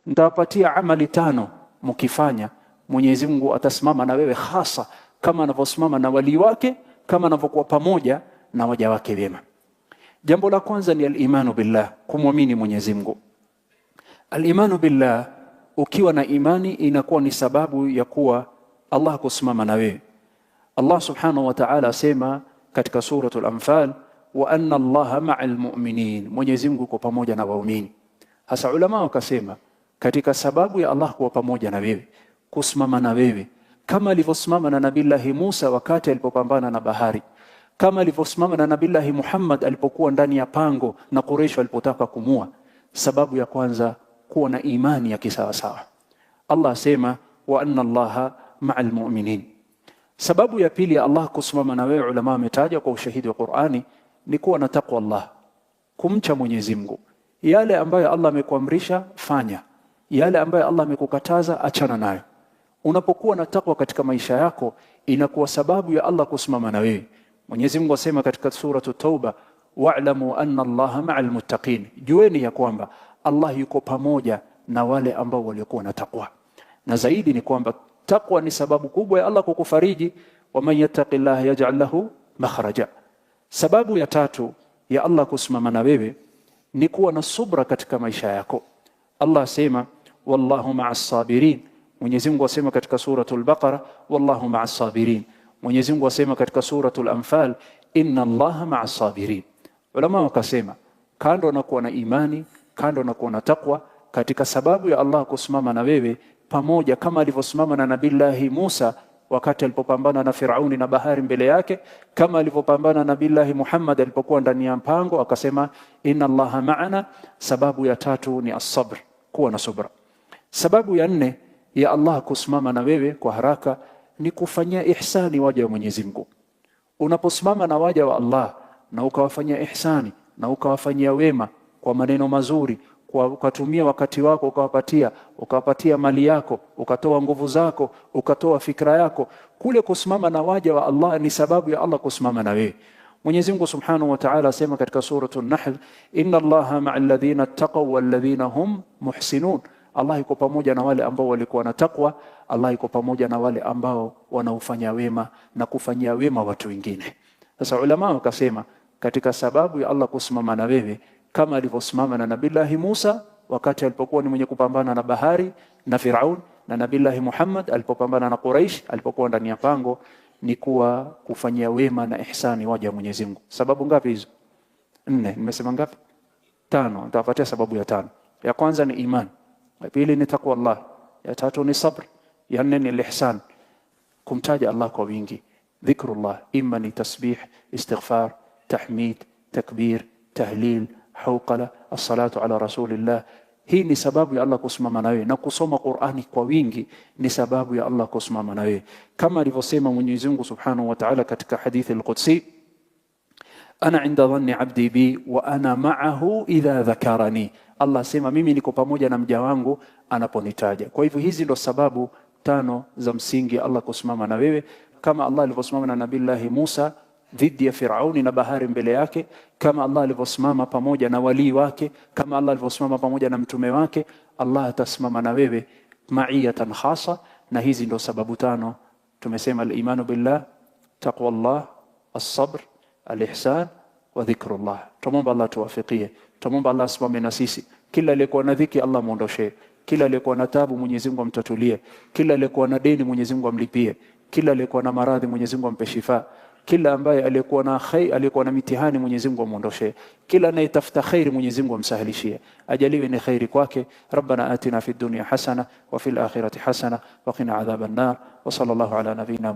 nitawapatia amali 5 mkifanya, Mwenyezi Mungu atasimama na wewe hasa kama anavyosimama na wali wake, kama anavyokuwa pamoja na waja wake wema. Jambo la kwanza ni al-imanu billah, kumwamini Mwenyezi Mungu. Al-imanu billah, ukiwa na imani inakuwa ni sababu ya kuwa Allah kusimama na wewe. Allah subhanahu wa ta'ala asema katika suratul Anfal, wa anna Allaha ma'al mu'minin, Mwenyezi Mungu yuko pamoja na waumini. Hasa ulama wakasema katika sababu ya Allah kuwa pamoja na wewe, kusimama na wewe, kama alivyosimama na Nabillahi Musa wakati alipopambana na bahari, kama alivyosimama na Nabillahi Muhammad alipokuwa ndani ya pango na Quraysh walipotaka kumua. Sababu ya kwanza kuwa na imani ya kisawasawa. Allah asema wa anna Allaha ma'al mu'minin. Sababu ya pili ya Allah kusimama na wewe, ulama wametaja kwa ushahidi wa Qur'ani, ni kuwa na taqwa Allah, kumcha Mwenyezi Mungu. Yale ambayo Allah amekuamrisha fanya, yale ambayo Allah amekukataza achana nayo. Unapokuwa na takwa katika maisha yako, inakuwa sababu ya Allah kusimama na wewe. Mwenyezi Mungu asema katika suratu Tauba, wa'lamu anna Allaha ma'al muttaqin, jueni ya kwamba Allah yuko pamoja na wale ambao walikuwa na takwa. Na zaidi ni kwamba takwa ni sababu kubwa ya Allah kukufariji, wa man yattaqillaha yaj'al lahu makhraja. Sababu ya tatu ya Allah kusimama na wewe ni kuwa na subra katika maisha yako. Allah asema wallahu ma'as sabirin. Mwenyezi Mungu asema katika suratul Baqara, wallahu ma'as sabirin. Mwenyezi Mungu asema katika suratul Anfal, inna Allaha ma'as sabirin. Ulama wakasema kando na kuwa na imani, kando na kuwa na takwa, katika sababu ya Allah kusimama na wewe pamoja, kama alivyosimama na Nabillahi Musa wakati alipopambana na Firauni na bahari mbele yake, kama alivyopambana na Nabillahi Muhammad alipokuwa ndani ya mpango, akasema inna Allaha ma'ana. Sababu ya tatu ni as-sabr, kuwa na subra. Sababu ya 4 ya Allah kusimama na wewe kwa haraka ni kufanyia ihsani waja wa Mwenyezi Mungu. Unaposimama na waja wa Allah na ukawafanyia ihsani na ukawafanyia wema kwa maneno mazuri, kwa ukatumia wakati wako ukawapatia mali yako, ukatoa nguvu zako, ukatoa fikra yako, kule kusimama na waja wa Allah ni sababu ya Allah kusimama na wewe. Mwenyezi Mungu Subhanahu wa Ta'ala asema katika suratul Nahl, inna Allaha ma'al ladhina taqaw wal ladhina hum muhsinun. Allah yuko pamoja na wale ambao walikuwa na takwa, Allah yuko pamoja na wale ambao wanaufanya wema na kufanyia wema watu wengine. Sasa ulama wakasema katika sababu ya Allah kusimama na wewe, kama alivyosimama na Nabillahi Musa wakati alipokuwa ni mwenye kupambana na bahari na Firaun, na Nabillahi Muhammad alipopambana na Quraysh alipokuwa ndani ya pango, ni kuwa kufanyia wema na ihsani waja wa Mwenyezi Mungu. Sababu ngapi hizo? 4. Nimesema ngapi? 5. Nitawapatia sababu ya 5. Ya kwanza ni iman, ya pili ni taqwa Allah, ya tatu ni sabr, ya 4 ni ihsan, kumtaja Allah kwa wingi, dhikrullah, imma ni tasbih, istighfar, tahmid, takbir, tahlil, hawqala, as-salatu ala rasulillah. Hii ni sababu ya Allah kusimama na wewe, na kusoma Qur'ani kwa wingi ni sababu ya Allah kusimama na wewe, kama alivyosema Mwenyezi Mungu Subhanahu wa Ta'ala katika hadithi al-Qudsi, ana inda dhanni 'abdi bi wa ana ma'ahu idha dhakarani. Allah sema mimi niko pamoja na mja wangu anaponitaja. Kwa hivyo hizi ndo sababu 5 za msingi Allah kusimama na wewe, kama Allah alivyosimama na Nabillahi Musa dhidi ya Firauni na bahari mbele yake, kama Allah alivyosimama pamoja na wali wake, kama Allah alivyosimama pamoja na mtume wake, Allah atasimama na wewe ma'iyatan khasa. Na hizi ndo sababu 5 tumesema: al-imanu billah, taqwa Allah, as-sabr, al-ihsan wa dhikrullah. Tumomba Allah tuwafikie, tumomba Allah asimame na sisi. Kila aliyekuwa na dhiki Allah muondoshe, kila aliyekuwa na taabu Mwenyezi Mungu amtatulie, kila aliyekuwa na deni Mwenyezi Mungu amlipie, kila aliyekuwa na maradhi Mwenyezi Mungu ampe shifa, kila ambaye aliyekuwa na khair, aliyekuwa na mitihani Mwenyezi Mungu amuondoshe, kila anayetafuta khair Mwenyezi Mungu amsahilishie, ajaliwe ni khairi kwake. Rabbana atina fid dunya hasana wa fil akhirati hasana wa qina adhaban nar, wa sallallahu ala nabiyyina